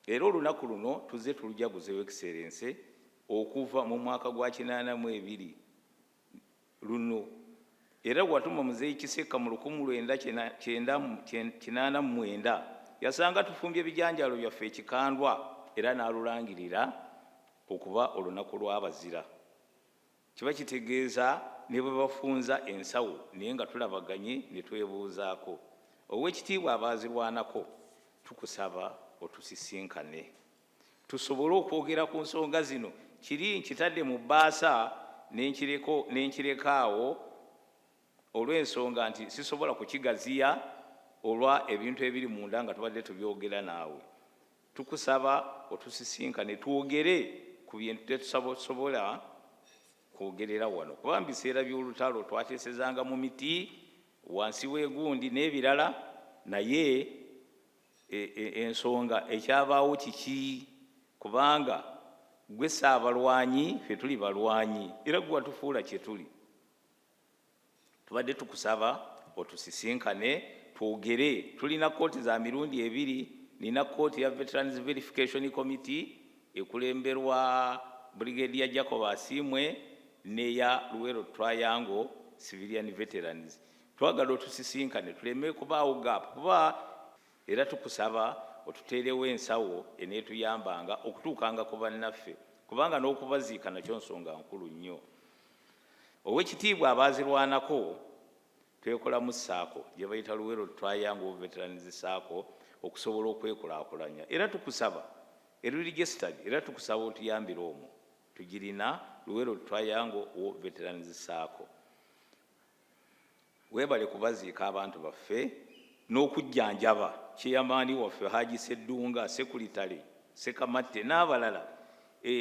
Era olunaku luno tuzze tulujaguzewo Excellency okuva mu mwaka gwa 82 luno. Era watuma Muzeeyi Kiseka mu 1989 yasanga tufumbye ebijanjalo byaffe ekikandwa era n'alulangirira okuba olunaku lw'abazira. Kiba kitegeeza ne bwe bafunza ensawo naye nga tulabaganye ne twebuuzaako. Ow'ekitiibwa abaazirwanako, tukusaba otusisinkane tusobole okwogera ku nsonga zino. Kiri nkitadde mu bbaasa n'enkirekaawo olw'ensonga nti sisobola kukigaziya olwa ebintu ebiri munda nga tubadde tubyogera naawe. Tukusaba otusisinkane twogere ku bintu tetusobola kwogerera wano, kuba mu biseera by'olutalo twateesezanga mu miti wansi w'egundi n'ebirala, naye ensonga ekyabaawo kiki? Kubanga gwe Ssaabalwanyi, ffe tuli balwanyi, era gwe watufuula kye tuli. Tubadde tukusaba otusisinkane twogere. Tulina kkooti za mirundi ebiri. Nina kkooti ya Veterans Verification Committee ekulemberwa Brigadier Jacob Asiimwe neya Luweero Triangle Civilian Veterans. Twagala otusisinkane tuleme kubaawo gap, kuba era tukusaba otuteerewo ensawo eneetuyambanga okutuukanga ku bannaffe, kubanga n'okubaziika nakyo nsonga nkulu nnyo. Ow'ekitiibwa abaazirwanako twekolamu ssaako gye bayita Luweero Triangle Veterans Ssaako okusobola okwekulaakulanya. Era tukusaba registered, era tukusaba otuyambire omwo. Tugirina Luweero Triangle Veterans Ssaako. Weebale kubaziika abantu baffe n'okujjanjaba Kyeyamaani waffe Haji Sseddunga, Sekuritale, Sekamatte n'abalala.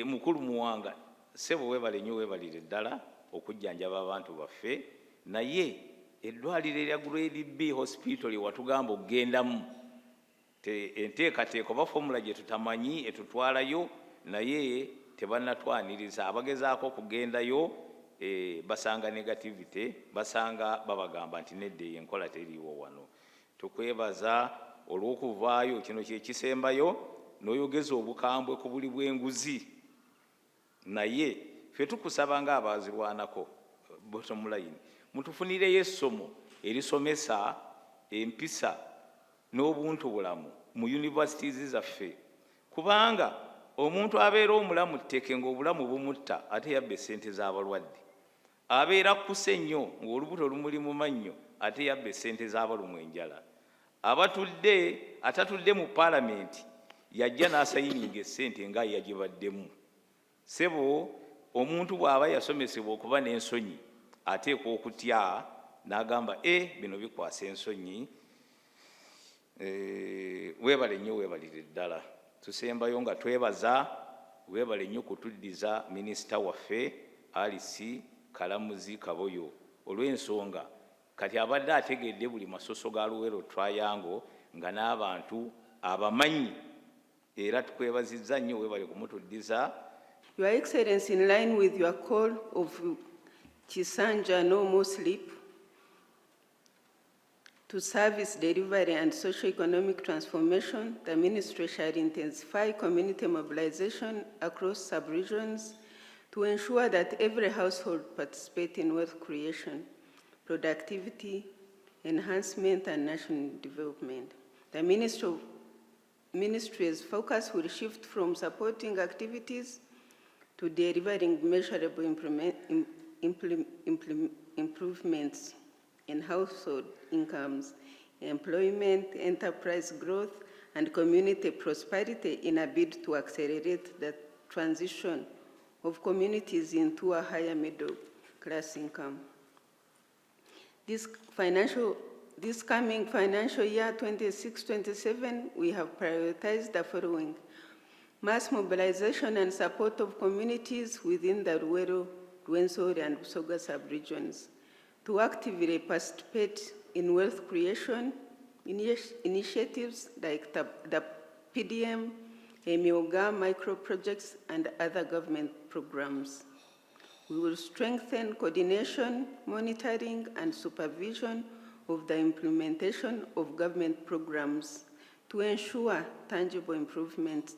Mukulu Muwanga, ssebo weebale nnyo, weebalire ddala okujjanjaba abantu baffe. Naye eddwaliro erya Grade B Hospital watugamba okugendamu, enteekateeka oba fomula gye tutamanyi etutwalayo, naye tebannatwaniriza. Abagezaako okugendayo basanga negativity, basanga babagamba nti nedda enkola teriiwo wano. Tukwebaza olw'okuvaayo, kino kye kisembayo, n'oyogeza obukambwe ku buli bw'enguzi. Naye ffe tukusaba ng'abaazirwanako, bottom line, mutufunireyo essomo erisomesa empisa n'obuntu bulamu mu universities zaffe, kubanga omuntu abeera omulamu tteke ng'obulamu bumutta ate yabba essente z'abalwadde. Abeera akkuse nnyo ng'olubuto lumuli mu mannyo ate yabba essente z'abalumwa enjala. Atatudde mu paalamenti yajja n'asayininga essente nga yagibaddemu. Ssebo, omuntu bw'aba yasomesebwa okuba n'ensonyi ateekwa okutya n'agamba bino bikwasa ensonyi. Weebale nnyo, weebalire ddala. Tusembayo nga twebaza, weebale nnyo kutuddiza minisita waffe Alice Kalamuzi Kaboyo olw'ensonga kati abadde ategedde buli masoso ga Luweero Triangle nga n'abantu abamanyi, era tukwebazizza nnyo, weebale kumutuddiza. Your Excellency, in line with your call of Chisanja No More Sleep to service delivery and socio-economic transformation, the Ministry shall intensify community mobilization across sub-regions to ensure that every household participates in wealth creation, productivity, enhancement, and national development. The Ministry's focus will shift from supporting activities to delivering measurable improvements in household incomes, employment, enterprise growth, and community prosperity in a bid to accelerate the transition of communities into a higher middle class income. This coming financial year 26-27, we have prioritized the following: mass mobilization and support of communities within the Luweero, Rwenzori, and Busoga sub-regions to actively participate in wealth creation initiatives like the PDM, Emioga micro projects, and other government programs. We will strengthen coordination, monitoring, and supervision of the implementation of government programs to ensure tangible improvements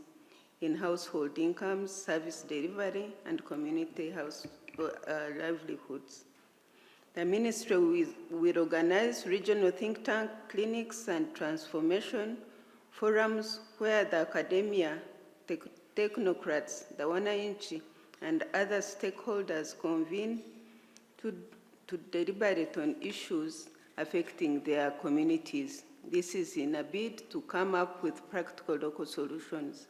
in household incomes, service delivery, and community livelihoods. The ministry will organize regional think tank clinics and transformation forums where the academia, technocrats, the wananchi, and other stakeholders convene to deliberate on issues affecting their communities. This is in a bid to come up with practical local solutions.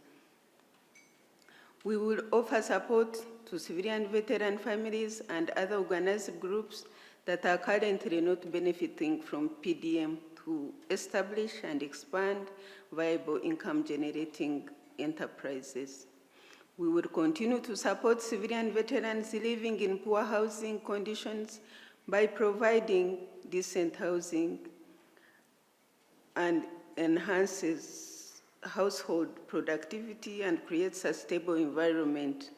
We will offer support to civilian veteran families and other organized groups that are currently not benefiting from PDM to establish and expand viable income-generating enterprises. We will continue to support civilian veterans living in poor housing conditions by providing decent housing and enhances household productivity and creates a stable environment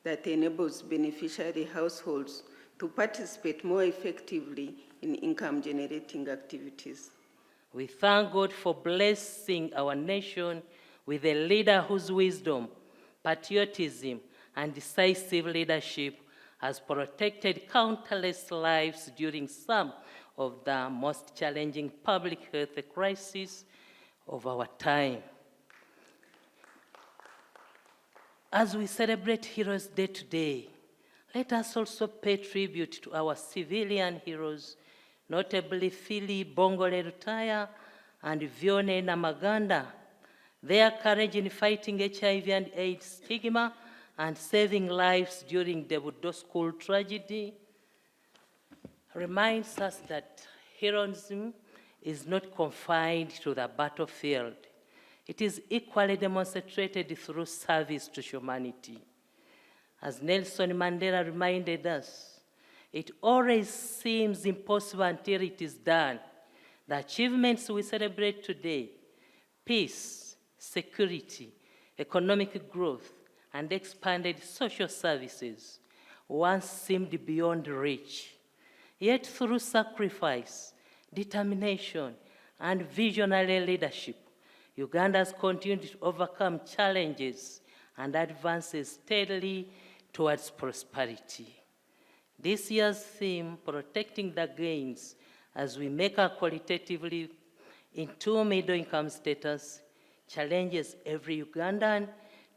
that enables beneficiary households to participate more effectively in income-generating activities. We thank God for blessing our nation with a leader whose wisdom, patriotism, and decisive leadership has protected countless lives during some of the most challenging public health crises of our time. As we celebrate Heroes Day today, let us also pay tribute to our civilian heroes, notably Phili Bongole Rutaya and Vione Namaganda. Their courage in fighting HIV and AIDS stigma and saving lives during the Budo School tragedy reminds us that heroism is not confined to the battlefield. It is equally demonstrated through service to humanity. As Nelson Mandela reminded us, it always seems impossible until it is done. The achievements we celebrate today, peace, security, economic growth, and expanded social services, once seemed beyond reach. Yet through sacrifice, determination, and visionary leadership, Uganda has continued to overcome challenges and advances steadily towards prosperity. This year's theme, Protecting the Gains, as we make our qualitatively into middle-income status, challenges every Ugandan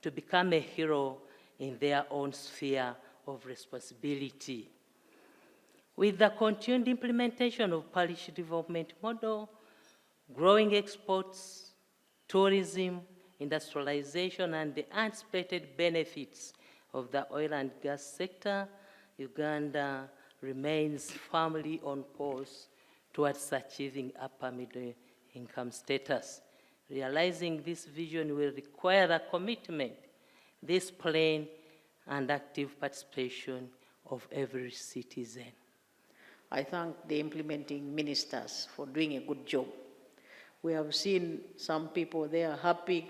to become a hero in their own sphere of responsibility. With the continued implementation of parish development model, growing exports, tourism, industrialization, and the anticipated benefits of the oil and gas sector, Uganda remains firmly on course towards achieving upper middle income status. Realizing this vision will require a commitment, discipline, and active participation of every citizen. I thank the implementing ministers for doing a good job. We have seen some people, they are happy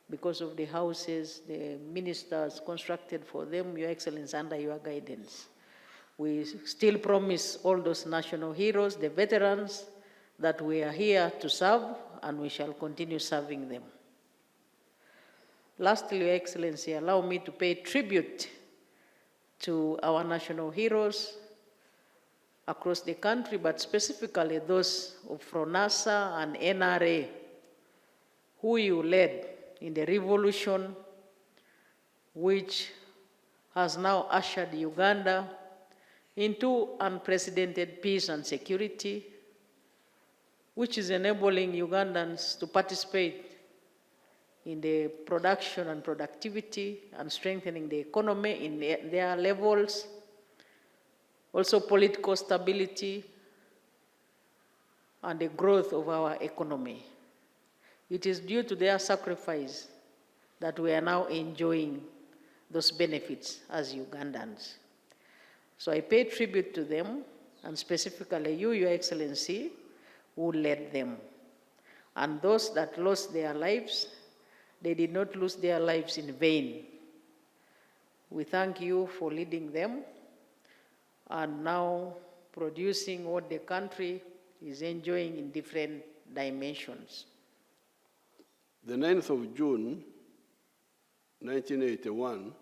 because of the houses the ministers constructed for them, Your Excellency, under your guidance. We still promise all those national heroes, the veterans, that we are here to serve and we shall continue serving them. Lastly, Your Excellency, allow me to pay tribute to our national heroes across the country, but specifically those of FRONASA and NRA, who you led in the revolution which has now ushered Uganda into unprecedented peace and security, which is enabling Ugandans to participate in the production and productivity and strengthening the economy in their levels, also political stability and the growth of our economy. It is due to their sacrifice that we are now enjoying those benefits as Ugandans. So I pay tribute to them, and specifically you, Your Excellency, who led them. And those that lost their lives, they did not lose their lives in vain. We thank you for leading them and now producing what the country is enjoying in different dimensions. The 9th of June, 1981,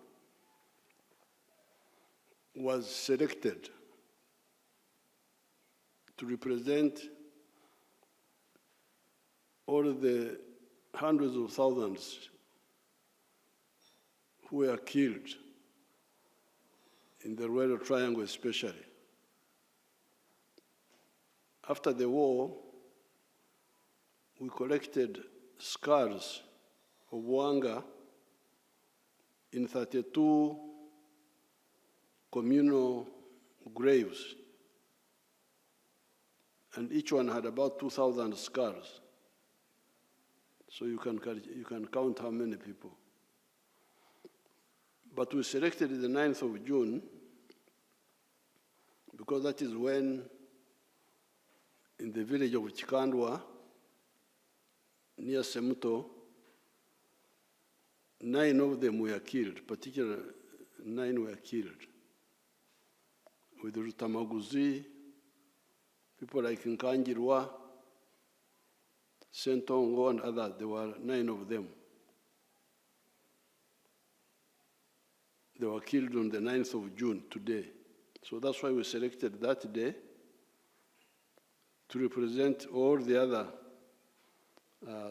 was selected to represent all the hundreds of thousands who were killed in the Royal Triangle especially. After the war, we collected skulls of Wanga in 32 communal graves, and each one had about 2,000 skulls. So you can count how many people. But we selected the 9th of June because that is when, in the village of Chikandwa, near Semuto, 9 of them were killed, particularly 9 were killed. With Rutamaguzi, people like Nkangirwa, Sentongo, and others, there were 9 of them. They were killed on the 9th of June, today. So that's why we selected that day to represent all the other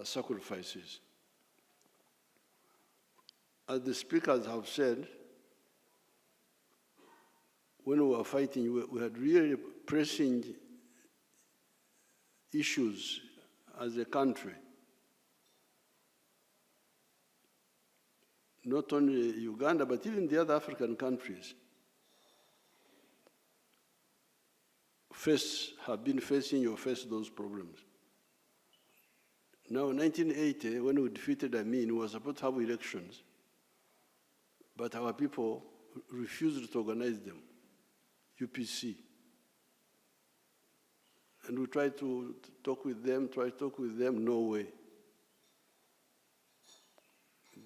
sacrifices. As the speakers have said, when we were fighting, we had really pressing issues as a country. Not only Uganda, but even the other African countries have been facing or face those problems. Now, in 1980, when we defeated Amin, we were supposed to have elections, but our people refused to organize them, UPC. And we tried to talk with them, no way.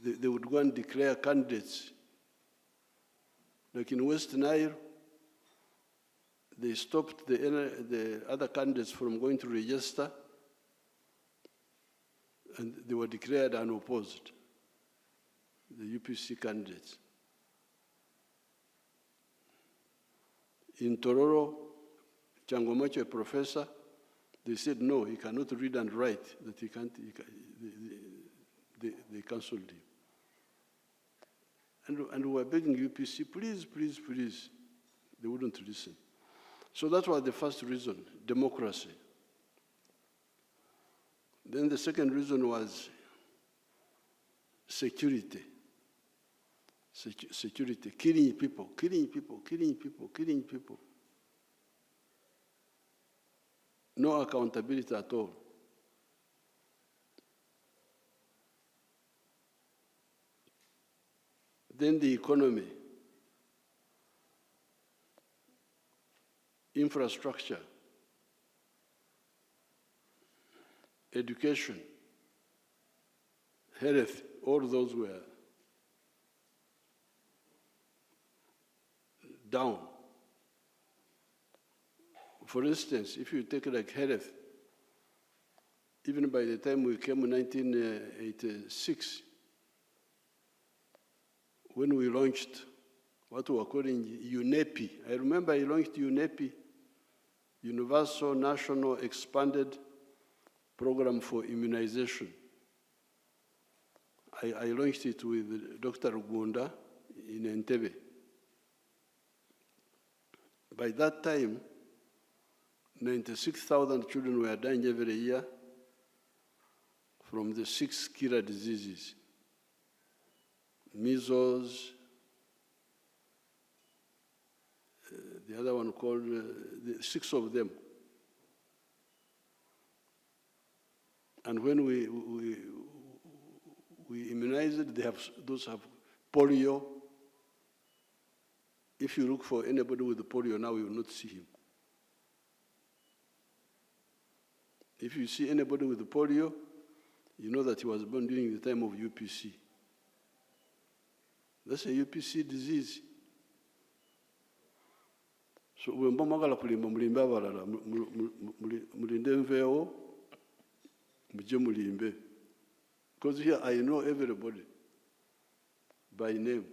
They would go and declare candidates. Like in West Nile, they stopped the other candidates from going to register, and they were declared unopposed, the UPC candidates. In Tororo, Changomacho, a professor, they said no, he cannot read and write, that he can't, they cancelled him. And we were begging UPC, please, please, please. They wouldn't listen. So that was the first reason, democracy. Then the second reason was security. Security, killing people. No accountability at all. Then the economy, infrastructure, education, health, all those were down. For instance, if you take like health, even by the time we came in 1986, when we launched what we were calling UNEPI. I remember I launched UNEPI, Universal National Expanded Program for Immunization. I launched it with Dr. Gunda in Entebbe. By that time, 96,000 children were dying every year from the 6 killer diseases: measles, the other one called, the 6 of them. And when we immunized, those have polio. If you look for anybody with polio now, you will not see him. If you see anybody with polio, you know that he was born during the time of UPC. That's a UPC disease. So we mwagala kulimba mulimbe abalala mulinde nveewo muje mulimbe. Because here I know everybody by name.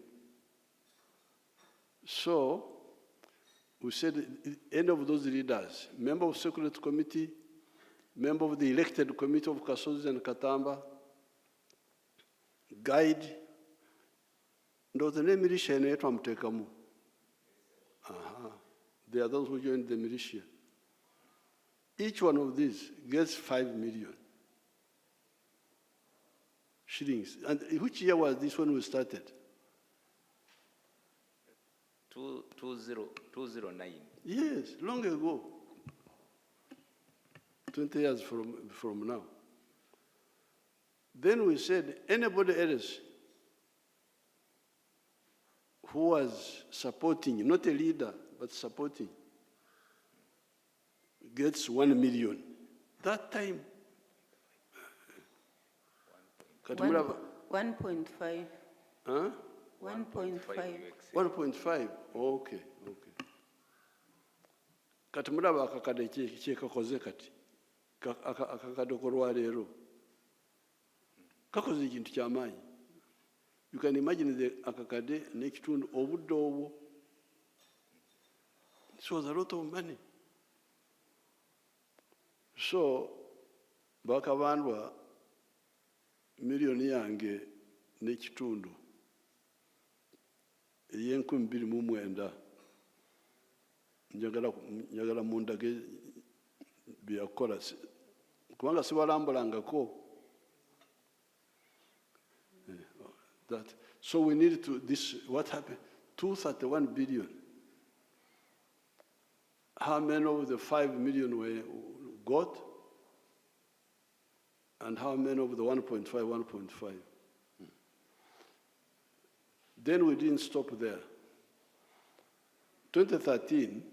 So we said any of those leaders, member of Security Committee, member of the elected committee of Kasozi and Katamba, guide, ndo the name militia inaitwa Mtekamu. They are those who joined the militia. Each one of these gets 5 million shillings. And which year was this when we started? 209. Yes, long ago. 20 years from now. Then we said, anybody else who was supporting, not a leader, but supporting, gets 1 million. That time, 1.5. Huh? 1.5. 1.5. Okay. Kati mulaba akakade kyekakoze kati. Akakade kolwaleero. Kakoze ekintu ky'amaanyi. You can imagine the akakade n'ekitundu obudde obwo. This was a lot of money. So, bakabandwa miliyoni yange n'ekitundu ey'N2009 njagala mundage byakola kubanga sibalambulangako. That. So we needed to, this, what happened? 231 billion. How many of the 5 million were got? And how many of the 1.5? Then we didn't stop there. 2013,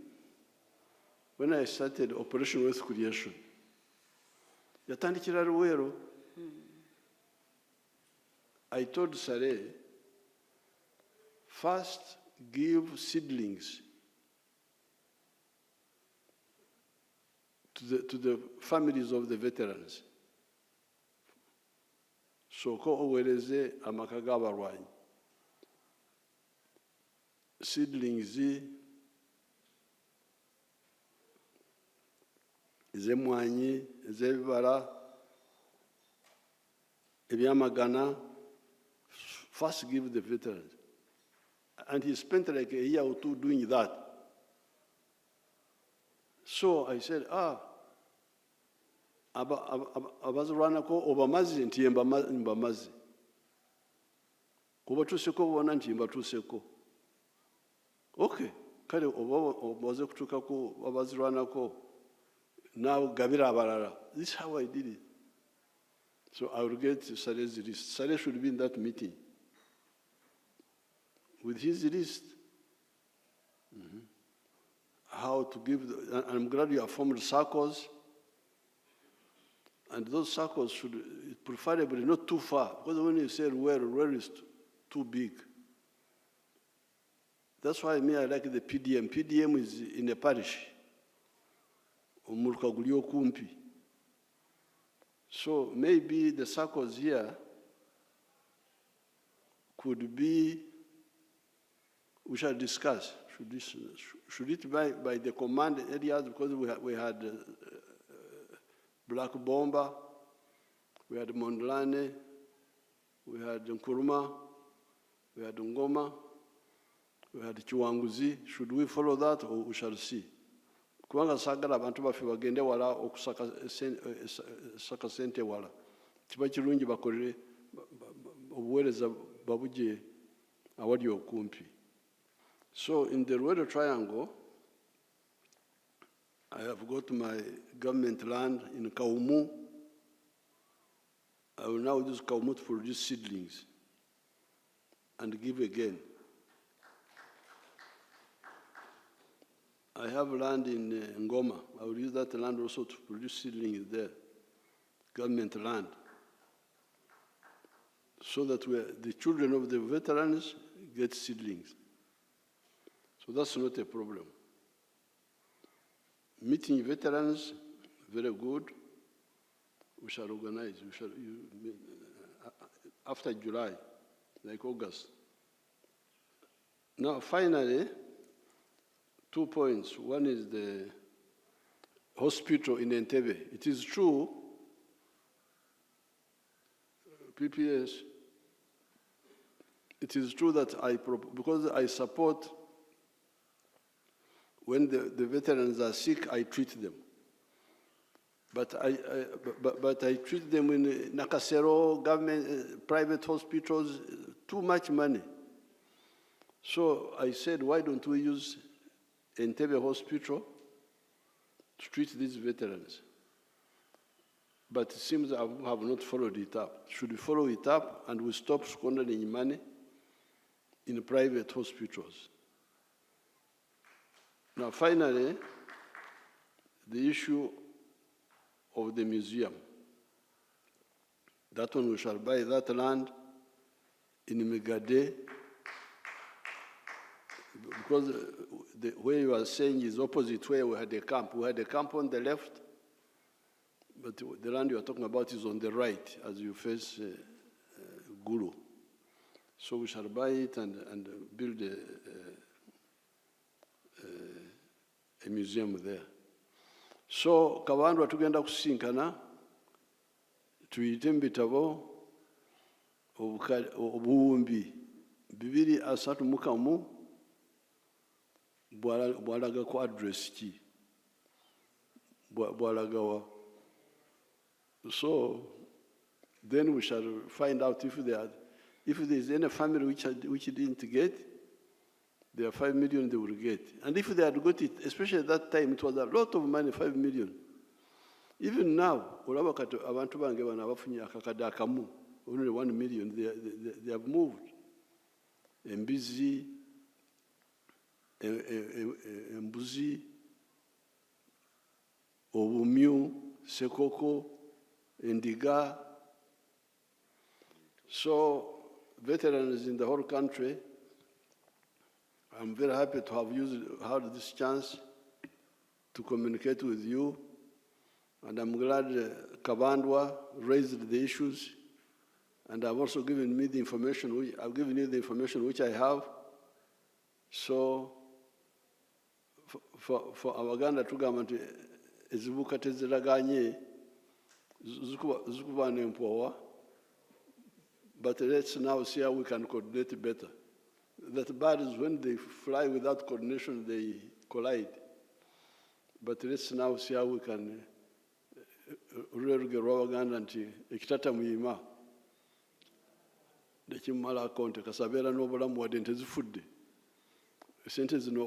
when I started Operation Wealth Creation, yatandikira Luwero. I told Saleh, first give seedlings to the families of the veterans. So ko owereze amaka g'abalwanyi. Seedlings ez'emmwanyi, ez'ebibala, ebyamagana. First give the veterans. And he spent like a year or two doing that. So I said, abazirwanako obamazi nti mbamazi. Kubatuuseko bona nti mbatuuseko. Okay, kale obaze kutuukako abazirwanako naawe gabira abalala. This is how I did it. So I will get Saleh's list. Saleh should be in that meeting. With his list, how to give, and I'm glad you have formed circles, and those circles should preferably not too far, because when you say where is too big. That's why I like the PDM. PDM is in a parish, Omuluka guli okumpi. So maybe the circles here could be, we shall discuss. Should it be by the command areas? Because we had Black Bomba, we had Mondlane, we had Nkuruma, we had Ngoma, we had Chiwanguzi. Should we follow that, or we shall see? Kubanga sagala abantu baffe bagende wala okusaka sente wala. Kiba kirungi bakolere obuweereza babuje awali okumpi. So in the Ruwero Triangle, I have got my government land in Kaumu. I will now use Kaumu to produce seedlings and give again. I have land in Ngoma. I will use that land also to produce seedlings there, government land, so that the children of the veterans get seedlings. So that's not a problem. Meeting veterans, very good. We shall organize. after July, like August. Now, finally, 2 points. One is the hospital in Entebbe. It is true, PPS, it is true that because I support when the veterans are sick, I treat them. But I treat them in Nakasero, government, private hospitals, too much money. So I said, why don't we use Entebbe Hospital to treat these veterans? But it seems I have not followed it up. Should we follow it up and we stop squandering money in private hospitals? Now, finally, the issue of the museum. That one, we shall buy that land in Megade, because where you are saying is opposite where we had a camp. We had a camp on the left, but the land you are talking about is on the right as you face Gulu. So we shall buy it and build a museum there. So kabandu atugenda kusinkana tuyite mbitabo obuwumbi 231 bwalaga ku address ki bwalagawa. So then we shall find out if there is any family which didn't get, there are 5 million they will get. And if they had got it, especially at that time, it was a lot of money, 5 million. Even now, abantu bange bana bafunye akakada akamu, only 1 million, they have moved. Embizi, Embuzi, Obumyu, Sekoko, Ndiga. So veterans in the whole country, I'm very happy to have had this chance to communicate with you, and I'm glad Kabandwa raised the issues, and I've also given me the information. I've given you the information which I have. So, for our Uganda to government, ezibuka teziraganye zikuba nempowa, but let's now see how we can coordinate better. That birds, when they fly without coordination, they collide. But let's now see how we can really get Uganda and ekitata muyima. Dekimala konte kasabera n'obulamu wadde ntezifudde. Sente zino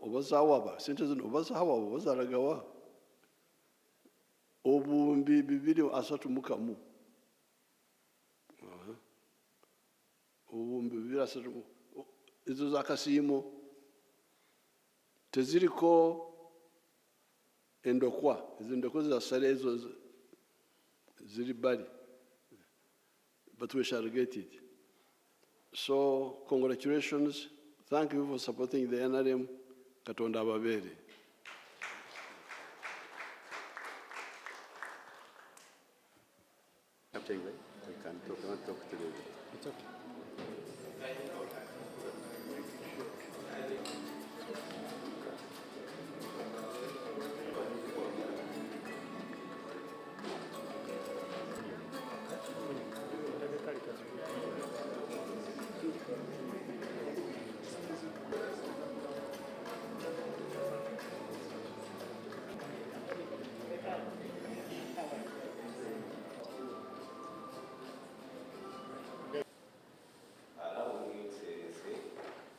obazawaba, sente zino obazawaba, obazalagawa. Obuwumbi 231. Obuwumbi 231. Ezo zakasiimo teziriko endokwa, ezo endokwa za sale ezo ziri bali, but we shall get it. So congratulations, thank you for supporting the NRM. Katonda ababere. Captain, we can talk to the... It's okay.